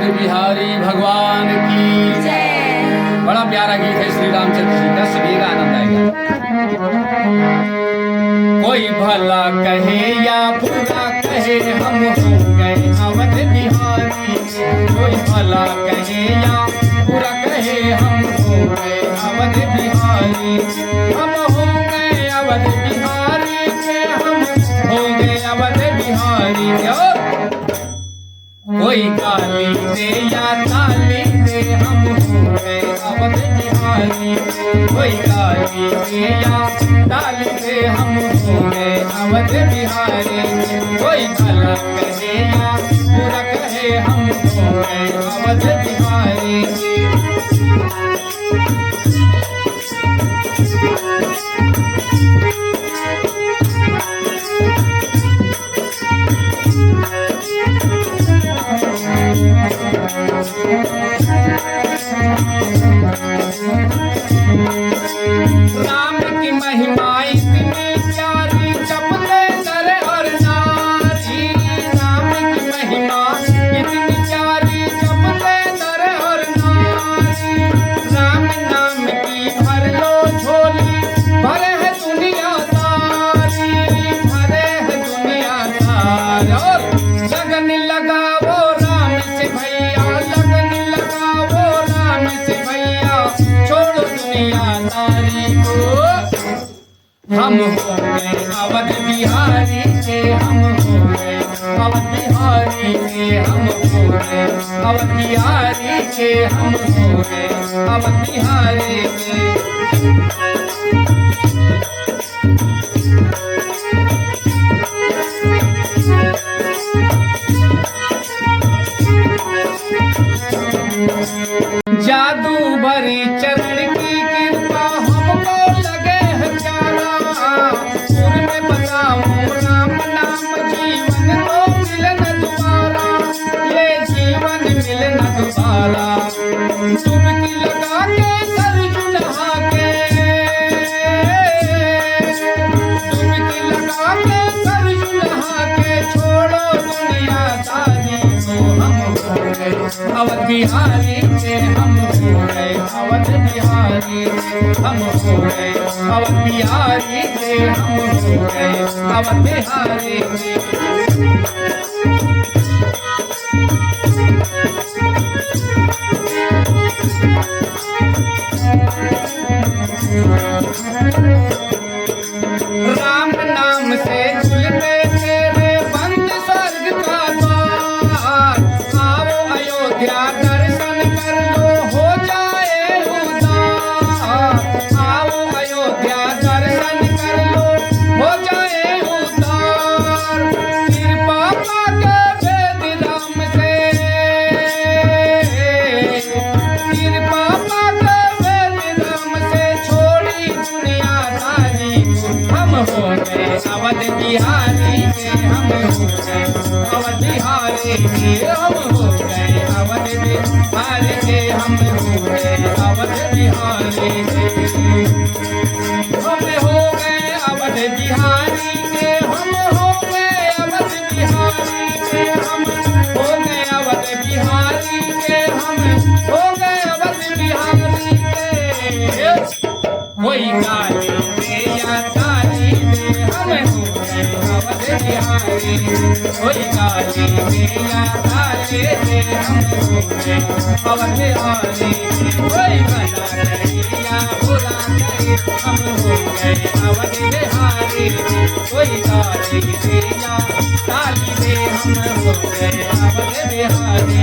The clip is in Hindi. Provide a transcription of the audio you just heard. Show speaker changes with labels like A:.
A: अवध बिहारी भगवान की
B: जय।
A: बड़ा प्यारा गीत है श्री रामचंद्र जी का, सुनिएगा आनंद आएगा। कोई भला कहे या बुरा कहे हम हो गए अवध बिहारी। कोई भला कहे या बुरा कहे हम हो गए अवध बिहारी। हम हो गए अवध बिहारी के, हम हो गए अवध बिहारी के। कोई गाली दे या ताली दे हम हो गए अवध बिहारी। कोई गाली दे या ताली दे हम हो गए अवध बिहारी। कोई भला कहे या बुरा कहे हम हो गए अवध बिहारी। राम की महिमा इतनी प्यारी, चपले नर और नारी। राम की महिमा इतनी प्यारी, चपले नर और नारी। राम नाम की भर लो झोली, भरे है दुनिया सारी। भरे है दुनिया सारी। लगन लगाओ राम से भैया, लगन लगाओ राम से भैया। छोड़ो दुनिया सारी को। हम हो गए अवध बिहारी के, हम हो गए अवध बिहारी के। हम हो गए अवध बिहारी के, हम हो गए अवध बिहारी के। जादू भरी चरण की कृपा हमको लगे है प्यारा। सुर में बताऊं राम नाम, जीवन को मिले न दोबारा। ये जीवन मिले न दोबारा। डुबकी लगा के अर्जुन नहा के, डुबकी लगा के अर्जुन नहा के। छोड़ो दुनिया सारी को। हम हो गए अवध बिहारी के, हम हो गए अवध बिहारी। हम हो गए अवध बिहारी के, हम हो गए अवध बिहारी के। राम नाम से खुलते तेरे बंद स्वर्ग का द्वार। आओ अयोध्या दर्शन कर लो, हो जाए उद्धार। आओ अयोध्या दर्शन कर लो, हो जाए उद्धार। कृपा पाके वेद राम से, कृपा पाके वेद राम से। छोड़ी दुनिया सारी को। हम हो गए अवध बिहारी के, हम हो गए अवध बिहारी के। हम हो गए अवध बिहारी के, हम हो गए अवध बिहारी के। हम हो गए अवध बिहारी के, हम हो गए अवध बिहारी के। हम हो गए अवध बिहारी के, हम हो गए अवध बिहारी के। कोई गाली दे या ताली दे, हम हो गए अवध बिहारी। कोई गाली दे या ताली दे, हम हो गए अवध बिहारी। कोई भला करे या बुरा करे, हम हो गए अवध बिहारी। कोई गाली दे या ताली दे, हम हो गए अवध बिहारी।